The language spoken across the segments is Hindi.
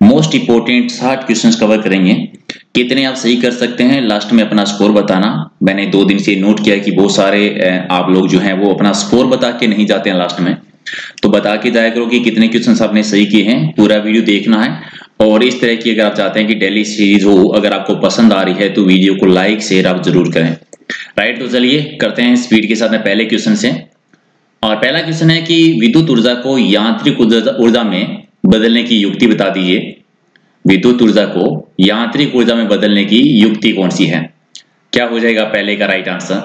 मोस्ट इंपोर्टेंट 60 क्वेश्चंस कवर करेंगे। कितने आप सही कर सकते हैं, लास्ट में अपना स्कोर बताना। मैंने 2 दिन से नोट किया कि बहुत सारे आप लोग जो हैं वो अपना स्कोर बता के नहीं जाते हैं लास्ट में, तो बता के जाया करो कि कितने क्वेश्चंस आपने सही किए हैं। पूरा वीडियो देखना है और इस तरह की अगर आप चाहते हैं कि डेली सीरीज हो, अगर आपको पसंद आ रही है तो वीडियो को लाइक शेयर आप जरूर करें। राइट, तो चलिए करते हैं स्पीड के साथ में पहले क्वेश्चन से। और पहला क्वेश्चन है कि विद्युत ऊर्जा को यांत्रिक ऊर्जा में बदलने की युक्ति बता दीजिए। विद्युत ऊर्जा को यांत्रिक ऊर्जा में बदलने की युक्ति कौन सी है? क्या हो जाएगा पहले का राइट आंसर?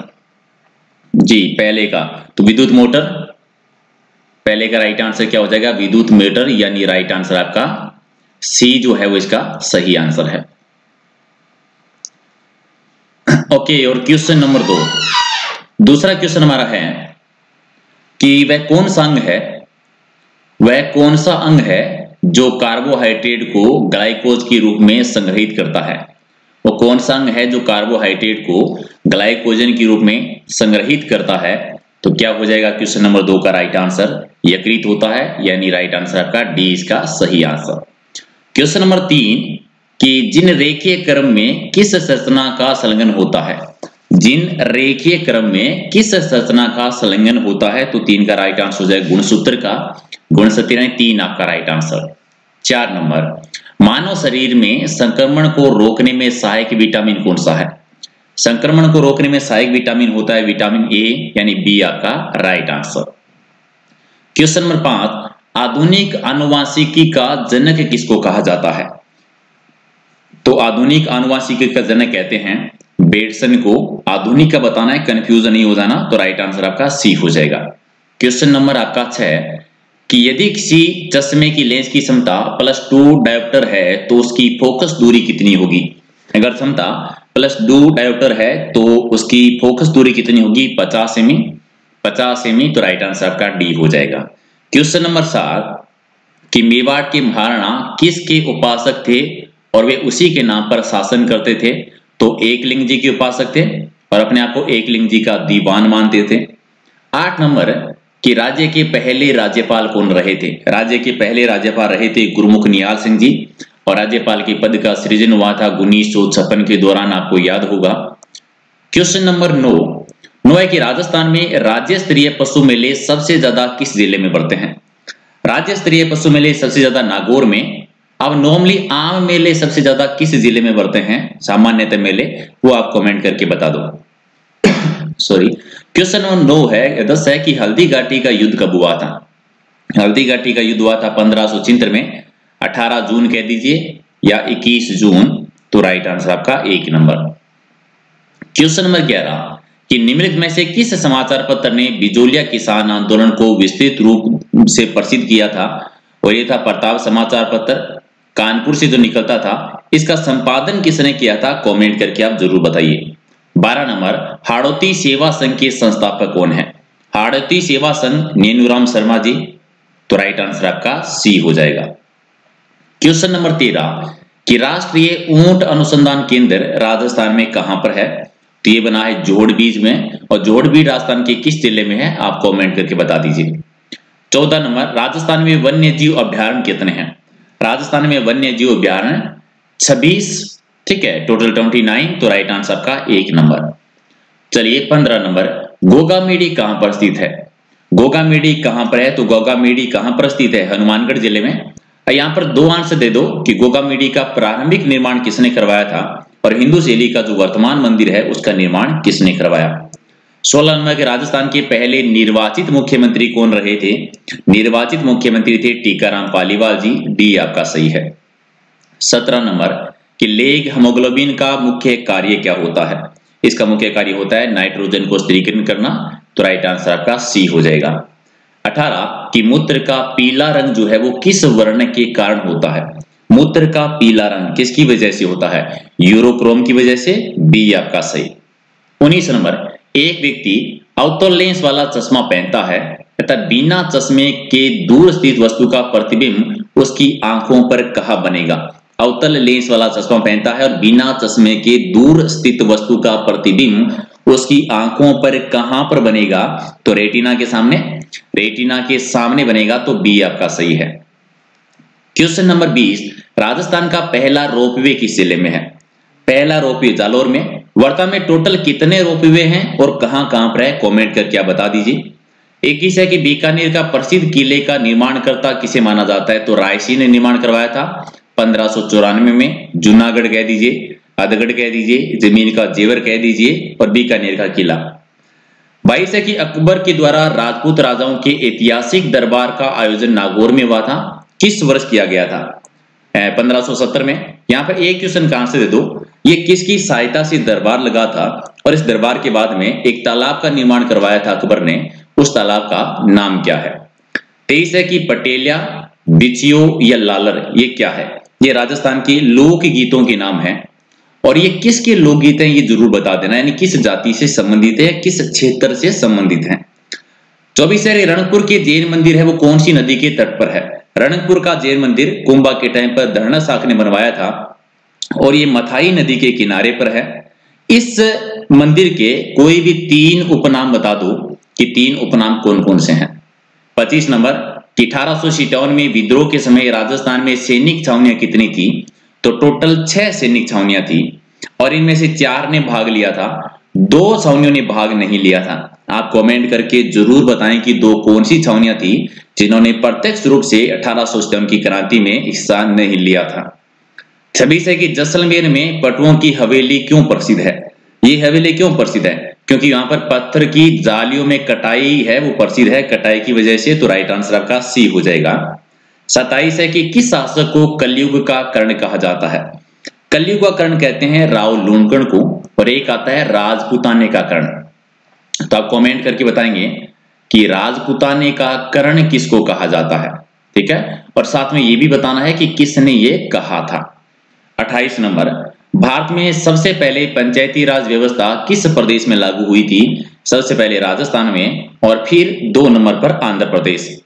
जी पहले का तो विद्युत मोटर। पहले का राइट आंसर क्या हो जाएगा? विद्युत मोटर, यानी राइट आंसर आपका सी जो है वो इसका सही आंसर है। ओके, और क्वेश्चन नंबर 2, दूसरा क्वेश्चन हमारा है कि वह कौन सा अंग है जो कार्बोहाइड्रेट को ग्लाइकोज के रूप में संग्रहित करता है? वो कौन सा अंग है जो कार्बोहाइड्रेट को ग्लाइकोजन के रूप में संग्रहित करता है? तो क्या हो जाएगा क्वेश्चन नंबर 2 का राइट आंसर? यकृत होता है, यानी राइट आंसर आपका डी इसका सही आंसर। क्वेश्चन नंबर 3 कि जिन रेखीय क्रम में किस संरचना का संलग्न होता है? जिन रेखीय क्रम में किस संरचना का संलग्न होता है? तो 3 का राइट आंसर हो जाएगा गुणसूत्र का। गुणसूत्र यानी 3 आपका राइट आंसर। 4 नंबर, मानव शरीर में संक्रमण को रोकने में सहायक विटामिन कौन सा है? संक्रमण को रोकने में सहायक विटामिन होता है विटामिन ए, यानी बी आपका राइट आंसर। क्वेश्चन नंबर 5, आधुनिक आनुवांशिकी का जनक किसको कहा जाता है? तो आधुनिक आनुवांशिकी का जनक कहते हैं बेटसन को। आधुनिक का बताना है, कंफ्यूजन नहीं हो जाना, तो राइट आंसर आपका सी हो जाएगा। क्वेश्चन नंबर आपका 6 कि यदि किसी चश्मे की लेंस की क्षमता +2 डायोप्टर है तो उसकी फोकस दूरी कितनी होगी? अगर क्षमता +2 डायोप्टर है तो उसकी फोकस दूरी कितनी होगी? 50 सेमी। 50 सेमी, तो राइट आंसर आपका डी हो जाएगा। क्वेश्चन नंबर 7 कि मेवाड़ के महाराणा किसके उपासक थे और वे उसी के नाम पर शासन करते थे? तो एकलिंग जी के उपासक थे और अपने आप को एकलिंग जी का दीवान मानते थे। 8 नंबर कि राज्य के पहले राज्यपाल कौन रहे थे? राज्य के पहले राज्यपाल रहे थे गुरुमुख निहाल सिंह जी, और राज्यपाल के पद का सृजन हुआ था 1956 के दौरान, आपको याद होगा। क्वेश्चन नंबर 9 है कि राजस्थान में राज्य स्तरीय पशु मेले सबसे ज्यादा किस जिले में बढ़ते हैं? राज्य स्तरीय पशु मेले सबसे ज्यादा नागौर में। अब नॉर्मली आम मेले सबसे ज्यादा किस जिले में बढ़ते हैं? सामान्यतः मेले, वो आप कमेंट करके बता दो। सॉरी, क्वेश्चन नंबर 10 है कि हल्दी घाटी का युद्ध कब हुआ था? हल्दी घाटी का युद्ध हुआ था 1576 में। 18 जून कह दीजिए या 21 जून, तो राइट आंसर आपका 1 नंबर। क्वेश्चन नंबर 11 कि निम्नलिखित में से किस समाचार पत्र ने बिजोलिया किसान आंदोलन को विस्तृत रूप से प्रसिद्ध किया था? और ये था प्रताप समाचार पत्र, कानपुर से जो निकलता था। इसका संपादन किसने किया था? कमेंट करके आप जरूर बताइए। 12 नंबर, हाड़ौती सेवा संघ के संस्थापक कौन है? हाड़ौती सेवा संघ नेनुराम शर्मा जी, तो राइट आंसर आपका सी हो जाएगा। क्वेश्चन नंबर 13 कि राष्ट्रीय ऊंट अनुसंधान केंद्र राजस्थान में कहां पर है? तो ये बना है जोड़बीज में, और जोड़बीज राजस्थान के किस जिले में है? आप कमेंट करके बता दीजिए। 14 नंबर, राजस्थान में वन्य जीव अभ्यारण्य कितने हैं? राजस्थान में वन्य जीव अभ्यारण्य 26, ठीक है, टोटल 29, तो राइट आंसर आपका 1 नंबर। चलिए 15 नंबर, गोगामेडी कहां पर स्थित है? गोगामेडी कहां पर है? तो गोगामेडी कहां पर स्थित है? हनुमानगढ़ जिले में। यहां पर 2 आंसर दे दो कि गोगामेडी का प्रारंभिक निर्माण किसने करवाया था, और हिंदू शैली का जो वर्तमान मंदिर है उसका निर्माण किसने करवाया। 16 नंबर के राजस्थान के पहले निर्वाचित मुख्यमंत्री कौन रहे थे? निर्वाचित मुख्यमंत्री थे टीकाराम पालीवाल जी, डी आपका सही है। 17 नंबर कि लेग हेमोग्लोबिन का मुख्य कार्य क्या होता है? इसका मुख्य कार्य होता है नाइट्रोजन को स्थिरीकरण करना, तो राइट आंसर आपका सी हो जाएगा। 18 कि मूत्र का पीला रंग जो है वो किस वर्ण के कारण होता है? मूत्र का पीला रंग किसकी वजह से होता है? यूरोक्रोम की वजह से, बी आपका सही। 19 नंबर, एक व्यक्ति अवतल लेंस वाला चश्मा पहनता है तथा बिना चश्मे के दूर स्थित वस्तु का प्रतिबिंब उसकी आंखों पर कहां बनेगा? अवतल लेंस वाला चश्मा पहनता है और बिना चश्मे के दूर स्थित वस्तु का प्रतिबिंब उसकी आंखों पर कहां पर बनेगा? तो रेटिना के सामने, रेटिना के सामने बनेगा, तो बी आपका सही है। क्वेश्चन नंबर 20, राजस्थान का पहला रोपवे किस जिले में है? पहला रोपवे जालोर में। वर्तमान में टोटल कितने रोपवे हैं और कहां कहां पर है? कमेंट करके आप बता दीजिए। 21 है कि बीकानेर का प्रसिद्ध किले का निर्माणकर्ता किसे माना जाता है? तो रायसिंह ने निर्माण करवाया था 1594 में। जूनागढ़ कह दीजिए, अधगढ़ कह दीजिए, जमीन का जेवर कह दीजिए और बीकानेर का किला। 22 है कि अकबर के द्वारा राजपूत राजाओं के ऐतिहासिक दरबार का आयोजन नागौर में हुआ था, किस वर्ष किया गया था? 1570 में। यहाँ पर एक क्वेश्चन का आंसर दे दो, ये किसकी सहायता से दरबार लगा था और इस दरबार के बाद में एक तालाब का निर्माण करवाया था अकबर ने, उस तालाब का नाम क्या है? 23 है कि पटेलिया, बिचियो या लालर ये क्या है? ये राजस्थान के लोक गीतों के नाम है और ये किसके लोकगीत हैं ये जरूर बता देना, यानी किस जाति से संबंधित है, किस क्षेत्र से संबंधित है। 24 है रणकपुर के जैन मंदिर है वो कौन सी नदी के तट पर है? रणकपुर का जैन मंदिर कुंभा के टाइम पर धरणा शाख ने बनवाया था और ये मथाई नदी के किनारे पर है। इस मंदिर के कोई भी 3 उपनाम बता दो कि 3 उपनाम कौन कौन से हैं। 25 नंबर कि 1857 में विद्रोह के समय राजस्थान में सैनिक छावनियां कितनी थी? तो टोटल 6 सैनिक छावनियां थी और इनमें से 4 ने भाग लिया था, 2 छावनियों ने भाग नहीं लिया था। आप कमेंट करके जरूर बताएं कि 2 कौन सी छावनियां थी जिन्होंने प्रत्यक्ष रूप से 1857 की क्रांति में हिस्सा नहीं लिया था। 26 है कि जैसलमेर में पटुओं की हवेली क्यों प्रसिद्ध है? ये हवेली क्यों प्रसिद्ध है? क्योंकि यहाँ पर पत्थर की जालियों में कटाई है वो प्रसिद्ध है, कटाई की वजह से। तो राइट आंसर आपका सी हो जाएगा। 27 है कि किस शासक को कलयुग का कर्ण कहा जाता है? कलयुग का कर्ण कहते हैं राव लूणकर्ण को और एक आता है राजपूताने का कर्ण। तो आप कमेंट करके बताएंगे कि राजपूताने का कर्ण किसको कहा जाता है, ठीक है। और साथ में ये भी बताना है कि किसने ये कहा था। 28 नंबर भारत में सबसे पहले पंचायती राज व्यवस्था किस प्रदेश में लागू हुई थी? सबसे पहले राजस्थान में और फिर 2 नंबर पर आंध्र प्रदेश।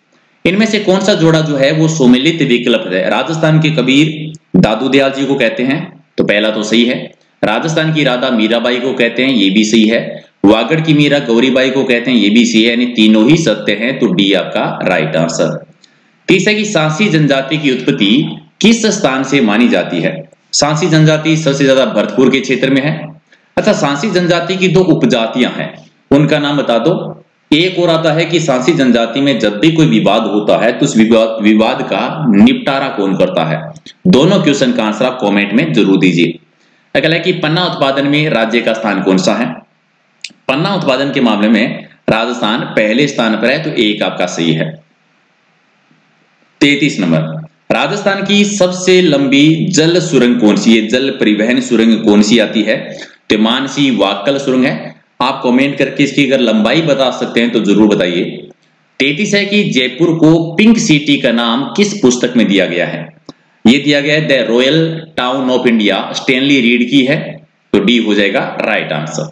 इनमें से कौन सा जोड़ा जो है वो सुमेलित विकल्प है? राजस्थान के कबीर दादू दयाल जी को कहते हैं, तो पहला तो सही है। राजस्थान की राधा मीराबाई को कहते हैं, ये भी सही है। वागड़ की मीरा गौरीबाई को कहते हैं, ये भी सही है, यानी तीनों ही सत्य हैं। तो डी आपका राइट आंसर। तीसरा कि सांसी जनजाति की उत्पत्ति किस स्थान से मानी जाती है? सांसी जनजाति सबसे ज्यादा भरतपुर के क्षेत्र में है। अच्छा, सांसी जनजाति की 2 उपजातियां हैं, उनका नाम बता दो। एक और आता है कि सांसी जनजाति में जब भी कोई विवाद होता है तो उस विवाद का निपटारा कौन करता है? दोनों क्वेश्चन का आंसर आप कमेंट में जरूर दीजिए। अगला है कि पन्ना उत्पादन में राज्य का स्थान कौन सा है? पन्ना उत्पादन के मामले में राजस्थान पहले स्थान पर है, तो एक आपका सही है। 33 नंबर राजस्थान की सबसे लंबी जल सुरंग कौन सी है? जल परिवहन सुरंग कौन सी आती है? तो मानसी वाक्कल सुरंग है। आप कमेंट करके इसकी अगर लंबाई बता सकते हैं तो जरूर बताइए। 33 है कि जयपुर को पिंक सिटी का नाम किस पुस्तक में दिया गया है? ये दिया गया है the royal town of India, Stanley read की है, तो डी हो जाएगा राइट आंसर।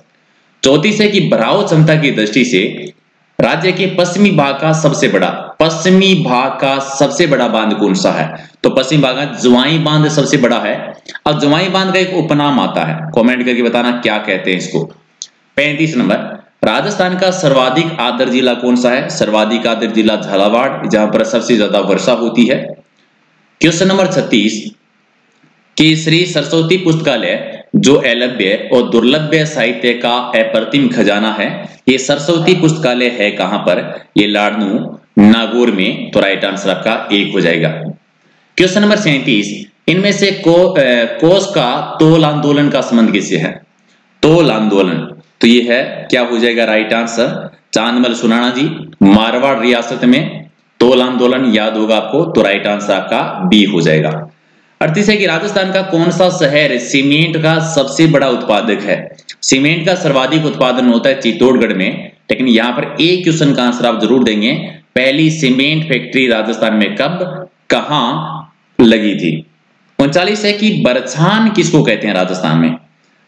34 है कि भराव क्षमता की दृष्टि से राज्य के पश्चिमी भाग का सबसे बड़ा बांध कौन सा है? तो पश्चिमी भाग का जुवाई बांध सबसे बड़ा है। अब जुवाई बांध का एक उपनाम आता है, कमेंट करके बताना क्या कहते हैं इसको। 35 नंबर राजस्थान का सर्वाधिक आर्द्र जिला कौन सा है? सर्वाधिक आर्द्र जिला झालावाड़, जहां पर सबसे ज्यादा वर्षा होती है। क्वेश्चन नंबर 36 कि श्री सरस्वती पुस्तकालय जो अलभ्य और दुर्लभ्य साहित्य का अप्रतिम खजाना है, ये सरस्वती पुस्तकालय है कहां पर? ये लाडनू नागौर में, तो राइट आंसर आपका 1 हो जाएगा। क्वेश्चन नंबर 37 इनमें से कोस का तोल आंदोलन का संबंध किससे है? तोल आंदोलन, तो ये है क्या हो जाएगा राइट आंसर? चांदमल सुनाना जी, मारवाड़ रियासत में तोल आंदोलन याद होगा आपको, तो राइट आंसर आपका बी हो जाएगा। 38 है कि राजस्थान का कौन सा शहर सीमेंट का सबसे बड़ा उत्पादक है? सीमेंट का सर्वाधिक उत्पादन होता है चित्तौड़गढ़ में, लेकिन यहाँ पर एक क्वेश्चन का आंसर आप जरूर देंगे, पहली सीमेंट फैक्ट्री राजस्थान में कब कहां लगी थी? 39 है कि बरछान किसको कहते हैं राजस्थान में?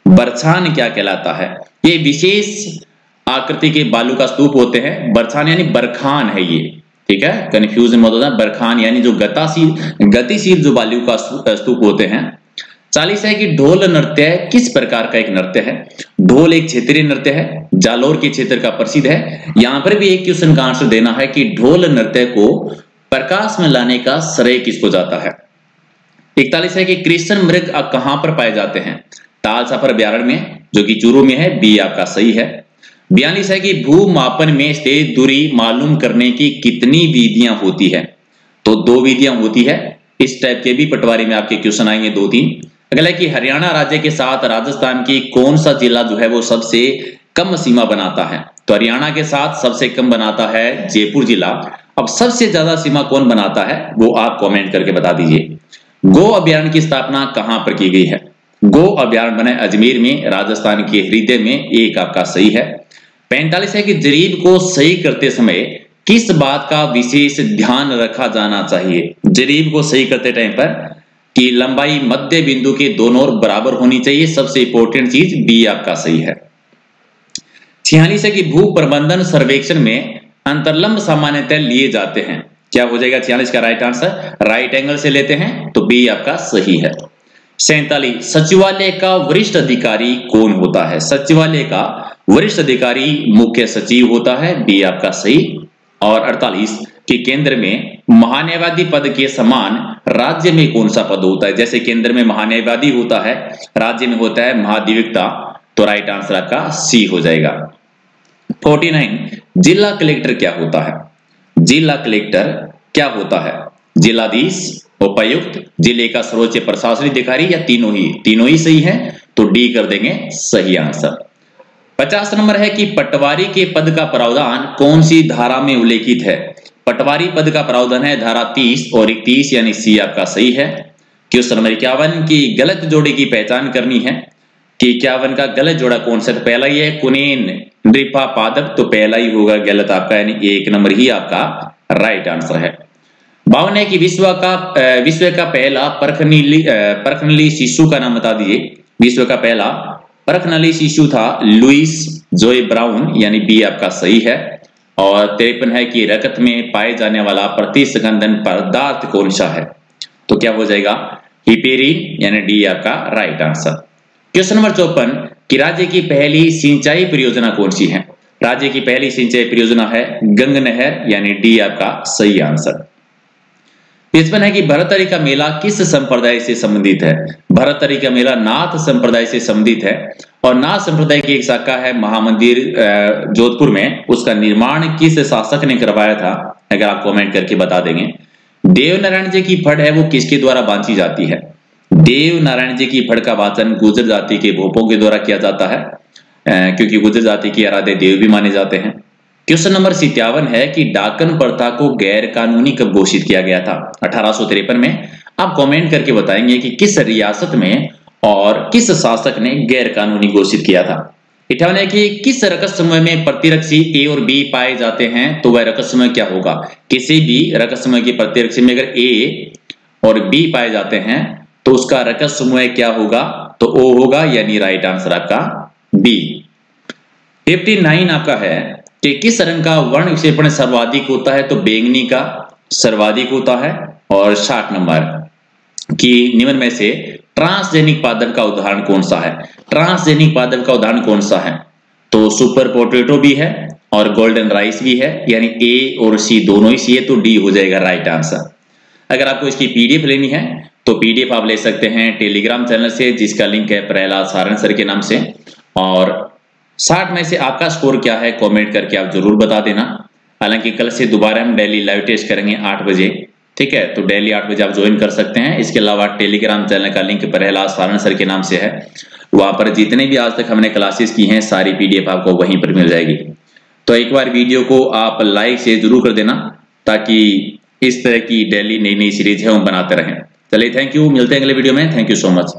बरछान क्या कहलाता है? ये विशेष आकृति के बालू का स्तूप होते हैं। बरछान यानी बरखान है ये, ठीक है, कंफ्यूजन मत होता है। बरखान यानी जो गतिशील जो बालू का स्तूप होते हैं। 40 है कि ढोल नृत्य किस प्रकार का एक नृत्य है? ढोल एक क्षेत्रीय नृत्य है, जालोर के क्षेत्र का प्रसिद्ध है। यहां पर भी एक क्वेश्चन का आंसर देना है कि ढोल नृत्य को प्रकाश में लाने का श्रेय किसको जाता है? 41 है कि कृष्ण मृग कहां पर पाए जाते हैं? तालसापर अभ्यारण्य में, जो कि चूरू में है, बी आपका सही है। 42 है कि भूमापन में से दूरी मालूम करने की कितनी विधियां होती है? तो 2 विधियां होती है। इस टाइप के भी पटवारी में आपके क्वेश्चन आएंगे 2-3। अगला है कि हरियाणा राज्य के साथ राजस्थान की कौन सा जिला जो है वो सबसे कम सीमा बनाता है? तो हरियाणा के साथ सबसे कम बनाता है जयपुर जिला। अब सबसे ज्यादा सीमा कौन बनाता है वो आप कमेंट करके बता दीजिए। गो अभ्यारण्य की स्थापना कहां पर की गई है? गो अभ्यारण्य बना अजमेर में, राजस्थान के हृदय में, एक आपका सही है। 45 है कि जरीब को सही करते समय किस बात का विशेष ध्यान रखा जाना चाहिए? जरीब को सही करते टाइम पर कि लंबाई मध्य बिंदु के दोनों ओर बराबर होनी चाहिए, सबसे इंपॉर्टेंट चीज, बी आपका सही है। 46 है कि भू प्रबंधन सर्वेक्षण में अंतरलंब सामान्यतः लिए जाते हैं। क्या हो जाएगा 46 का राइट आंसर? राइट एंगल से लेते हैं, तो बी आपका सही है। 47 सचिवालय का वरिष्ठ अधिकारी कौन होता है? सचिवालय का वरिष्ठ अधिकारी मुख्य सचिव होता है, बी आपका सही। और 48 कि केंद्र में महान्यायवादी पद के समान राज्य में कौन सा पद होता है? जैसे केंद्र में महान्यायवादी होता है, राज्य में होता है महाधिवक्ता, तो राइट आंसर आपका सी हो जाएगा। 49 जिला कलेक्टर क्या होता है? जिला कलेक्टर क्या होता है? जिलाधीश, उपायुक्त, जिले का सर्वोच्च प्रशासनिक अधिकारी, या तीनों ही? तीनों ही सही है, तो डी कर देंगे सही आंसर। 50 नंबर है कि पटवारी के पद का प्रावधान कौन सी धारा में उल्लेखित है? पटवारी पद का प्रावधान है धारा 30 और 31, यानी सी आपका सही है। क्वेश्चन नंबर 51 की गलत जोड़े की पहचान करनी है कि 51 का गलत जोड़ा कौन सा? तो पहला ही है कुनेन नृपा पादप, तो पहला ही होगा गलत आपका, यानी 1 नंबर ही आपका राइट आंसर है। 52 है कि विश्व का पहला परखनली शिशु का नाम बता दीजिए। विश्व का पहला परखनली शिशु था लुइस जोय ब्राउन, यानी बी आपका सही है। और 53 है कि रक्त में पाए जाने वाला प्रतिस्कंदन पदार्थ कौन सा है? तो क्या हो जाएगा? हिपेरिन, यानी डी आपका राइट आंसर। क्वेश्चन नंबर 54 कि राज्य की पहली सिंचाई परियोजना कौन सी है? राज्य की पहली सिंचाई परियोजना है गंग नहर, यानी डी आपका सही आंसर। 55 है कि भरतरी का मेला किस संप्रदाय से संबंधित है? भरतरी का मेला नाथ संप्रदाय से संबंधित है, और नाथ संप्रदाय की एक शाखा है महामंदिर जोधपुर में। उसका निर्माण किस शासक ने करवाया था? अगर आप कमेंट करके बता देंगे। देवनारायण जी की फड़ है वो किसके द्वारा बांधी जाती है? देवनारायण जी की फड़ का वाचन गुर्जर जाति के भोपों के द्वारा किया जाता है, क्योंकि गुर्जर जाति के आराध्य देव भी माने जाते हैं। क्वेश्चन नंबर 57 है कि डाकन प्रथा को गैर कानूनी कब घोषित किया गया था? 1853 में। आप कमेंट करके बताएंगे कि किस रियासत में और किस शासक ने गैर कानूनी घोषित किया था। 58 है कि किस रकत समूह में प्रतिरक्षी ए और बी पाए जाते हैं? तो वह रकत समूह क्या होगा? किसी भी रकत समूह की प्रतिरक्षी में अगर ए और बी पाए जाते हैं तो उसका रकत समूह क्या होगा? तो ओ होगा, यानी राइट आंसर आपका बी। 59 आपका है कि किस रंग का वर्ण विक्षेपण सर्वाधिक होता है? तो बैंगनी का सर्वाधिक होता है। और 60 नंबर कि निम्न में से ट्रांसजेनिक पादप का उदाहरण कौन सा है? ट्रांसजेनिक पादप का उदाहरण कौन सा है? तो सुपर पोटैटो भी है और गोल्डन राइस भी है, यानी ए और सी दोनों ही सी है, तो डी हो जाएगा राइट आंसर। अगर आपको इसकी पीडीएफ लेनी है तो पीडीएफ आप ले सकते हैं टेलीग्राम चैनल से, जिसका लिंक है प्रहलाद सारंग सर के नाम से। और 60 में से आपका स्कोर क्या है कमेंट करके आप जरूर बता देना। हालांकि कल से दोबारा हम डेली लाइव टेस्ट करेंगे 8 बजे, ठीक है? तो डेली 8 बजे आप ज्वाइन कर सकते हैं। इसके अलावा टेलीग्राम चैनल का लिंक प्रहलाद सारंग सर के नाम से है, वहां पर जितने भी आज तक हमने क्लासेस की हैं सारी पीडीएफ आपको वहीं पर मिल जाएगी। तो एक बार वीडियो को आप लाइक से जरूर कर देना, ताकि इस तरह की डेली नई नई सीरीज है वो बनाते रहें। चलिए, थैंक यू, मिलते हैं अगले वीडियो में। Thank you so much.